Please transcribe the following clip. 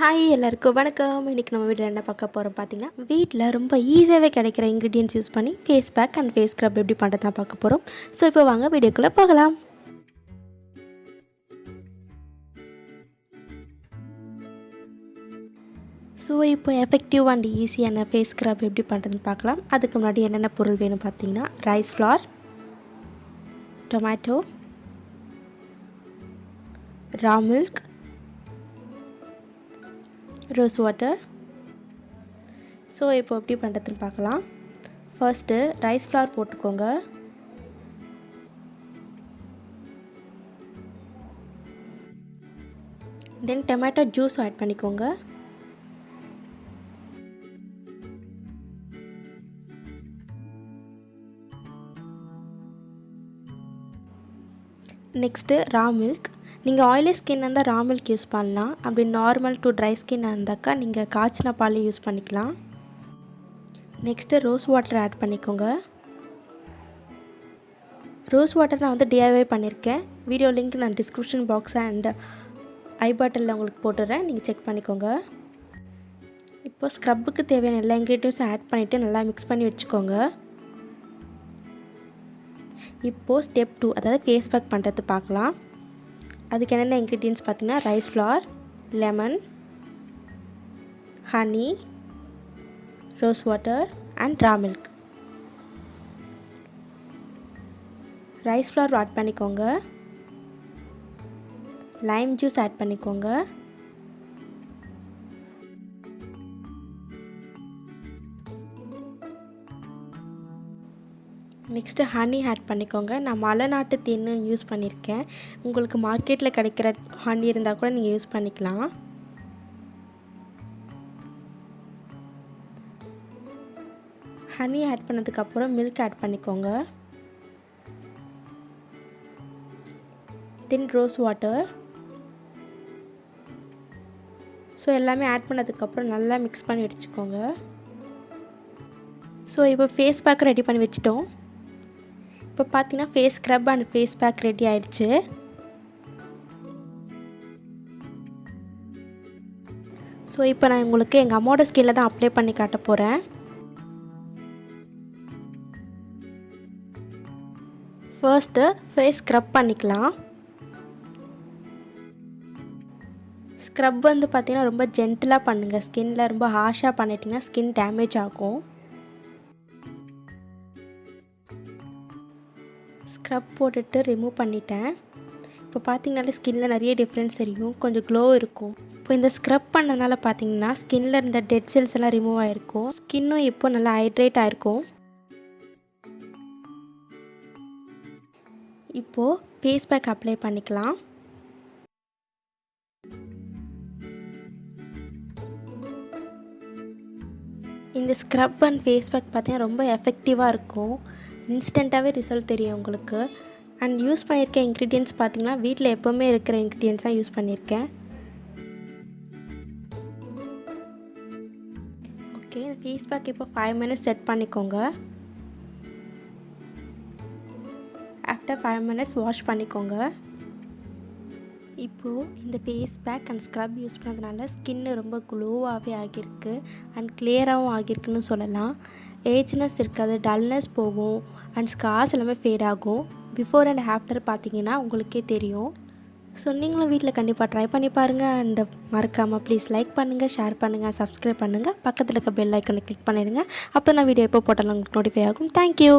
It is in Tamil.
ஹாய் எல்லாருக்கும் வணக்கம். இன்றைக்கி நம்ம வீட்டில் என்ன பார்க்க போகிறோம் பார்த்தீங்கன்னா, வீட்டில் ரொம்ப ஈஸியாகவே கிடைக்கிற இன்க்ரீடியன்ட்ஸ் யூஸ் பண்ணி face pack and face scrub எப்படி பண்ணுறது தான் பார்க்க போகிறோம். ஸோ இப்போ வாங்க வீடியோக்குள்ளே போகலாம். ஸோ இப்போ எஃபெக்டிவ் அண்ட் ஈஸியான ஃபேஸ் ஸ்க்ரப் எப்படி பண்ணுறதுன்னு பார்க்கலாம். அதுக்கு முன்னாடி என்னென்ன பொருள் வேணும் பார்த்தீங்கன்னா, rice flour, tomato, raw milk, rose water. So இப்போ எப்படி பண்ணுறதுன்னு பார்க்கலாம். ஃபர்ஸ்ட்டு ரைஸ் ஃப்ளார் போட்டுக்கோங்க. தென் டொமேட்டோ ஜூஸ் ஆட் பண்ணிக்கோங்க. Next raw milk. நீங்கள் ஆயிலி ஸ்கின் இருந்தால் ரா மில்க் யூஸ் பண்ணலாம். அப்படி நார்மல் டு ட்ரை ஸ்கின் இருந்தாக்கா நீங்கள் காய்ச்சின பால் யூஸ் பண்ணிக்கலாம். நெக்ஸ்ட்டு ரோஸ் வாட்டர் ஆட் பண்ணிக்கோங்க. ரோஸ் வாட்டர் நான் DIY பண்ணியிருக்கேன். வீடியோ லிங்க் நான் டிஸ்கிரிப்ஷன் பாக்ஸ் அண்ட் ஐ பட்டனில் உங்களுக்கு போட்டுறேன், நீங்கள் செக் பண்ணிக்கோங்க. இப்போது ஸ்க்ரப்புக்கு தேவையான எல்லா இன்க்ரீடியன்ஸும் ஆட் பண்ணிவிட்டு நல்லா மிக்ஸ் பண்ணி வச்சுக்கோங்க. இப்போது ஸ்டெப் 2, அதாவது ஃபேஸ் பேக் பண்ணுறது பார்க்கலாம். அதுக்கு என்னென்ன இன்க்ரீடியன்ட்ஸ் பார்த்தீங்கன்னா, rice flour, lemon, honey, rose water and raw milk. Rice flour add பண்ணிக்கோங்க. லைம் ஜூஸ் ஆட் பண்ணிக்கோங்க. நெக்ஸ்ட்டு ஹனி ஆட் பண்ணிக்கோங்க. நான் மலை நாட்டு தேன் யூஸ் பண்ணியிருக்கேன். உங்களுக்கு மார்க்கெட்டில் கிடைக்கிற ஹனி இருந்தால் கூட நீங்கள் யூஸ் பண்ணிக்கலாம். ஹனி ஆட் பண்ணதுக்கப்புறம் மில்க் ஆட் பண்ணிக்கோங்க. தென் ரோஸ் வாட்டர். ஸோ எல்லாமே ஆட் பண்ணதுக்கப்புறம் நல்லா மிக்ஸ் பண்ணி வச்சுக்கோங்க. ஸோ இப்போ ஃபேஸ் பேக் ரெடி பண்ணி வச்சுட்டோம். இப்போ பார்த்தீங்கன்னா face scrub and face pack ready ஆயிடுச்சு. ஸோ இப்போ நான் உங்களுக்கு எங்கள் அம்மாவோட ஸ்கின்ல தான் அப்ளை பண்ணி காட்ட போகிறேன். ஃபர்ஸ்ட்டு ஃபேஸ் ஸ்க்ரப் பண்ணிக்கலாம். ஸ்க்ரப் பார்த்தீங்கன்னா ரொம்ப ஜென்டிலாக பண்ணுங்கள். ஸ்கின்ல ரொம்ப ஹார்ஷாக பண்ணிட்டீங்கன்னா ஸ்கின் டேமேஜ் ஆகும். ஸ்க்ரப் போட்டுட்டு ரிமூவ் பண்ணிட்டேன். இப்போ பார்த்தீங்கனாலே ஸ்கின்ல நிறைய டிஃப்ரென்ஸ் தெரியும், கொஞ்சம் க்ளோ இருக்கும். இப்போ இந்த ஸ்க்ரப் பண்ணனால பார்த்தீங்கன்னா ஸ்கின்ல இருந்த டெட் செல்ஸ் எல்லாம் ரிமூவ் ஆகிருக்கும். ஸ்கின்னும் இப்போ நல்லா ஹைட்ரேட் ஆகிருக்கும். இப்போது ஃபேஸ் பேக் அப்ளை பண்ணிக்கலாம். இந்த ஸ்க்ரப் அண்ட் ஃபேஸ் பேக் பார்த்தீங்கன்னா ரொம்ப எஃபெக்டிவாக இருக்கும். இன்ஸ்டண்ட்டாகவே ரிசல்ட் தெரியும் உங்களுக்கு. அண்ட் யூஸ் பண்ணியிருக்க இன்க்ரீடியன்ட்ஸ் பார்த்திங்கன்னா வீட்டில் எப்போவுமே இருக்கிற இன்க்ரீடியன்ட்ஸ் தான் யூஸ் பண்ணியிருக்கேன். ஓகே, ஃபேஸ் பேக் இப்போ 5 மினிட்ஸ் செட் பண்ணிக்கோங்க. ஆஃப்டர் 5 மினிட்ஸ் வாஷ் பண்ணிக்கோங்க. இப்போது இந்த face pack and scrub use பண்ணதுனால ஸ்கின்னு ரொம்ப க்ளோவாகவே ஆகியிருக்கு அண்ட் கிளியராகவும் ஆகியிருக்குன்னு சொல்லலாம். ஏஜ்னஸ் இருக்காது, டல்னஸ் போகும் அண்ட் ஸ்கார்ஸ் எல்லாமே ஃபேட் ஆகும். பிஃபோர் அண்ட் ஆஃப்டர் பார்த்தீங்கன்னா உங்களுக்கே தெரியும். ஸோ நீங்களும் வீட்டில் கண்டிப்பாக ட்ரை பண்ணி பாருங்கள். அண்ட் மறக்காமல் ப்ளீஸ் லைக் பண்ணுங்கள், ஷேர் பண்ணுங்கள், சப்ஸ்கிரைப் பண்ணுங்கள். பக்கத்தில் இருக்க பெல் ஐக்கனை கிளிக் பண்ணிடுங்க. அப்போ நான் வீடியோ எப்போ போட்டாலும் உங்களுக்கு நோட்டிஃபை ஆகும். தேங்க்யூ.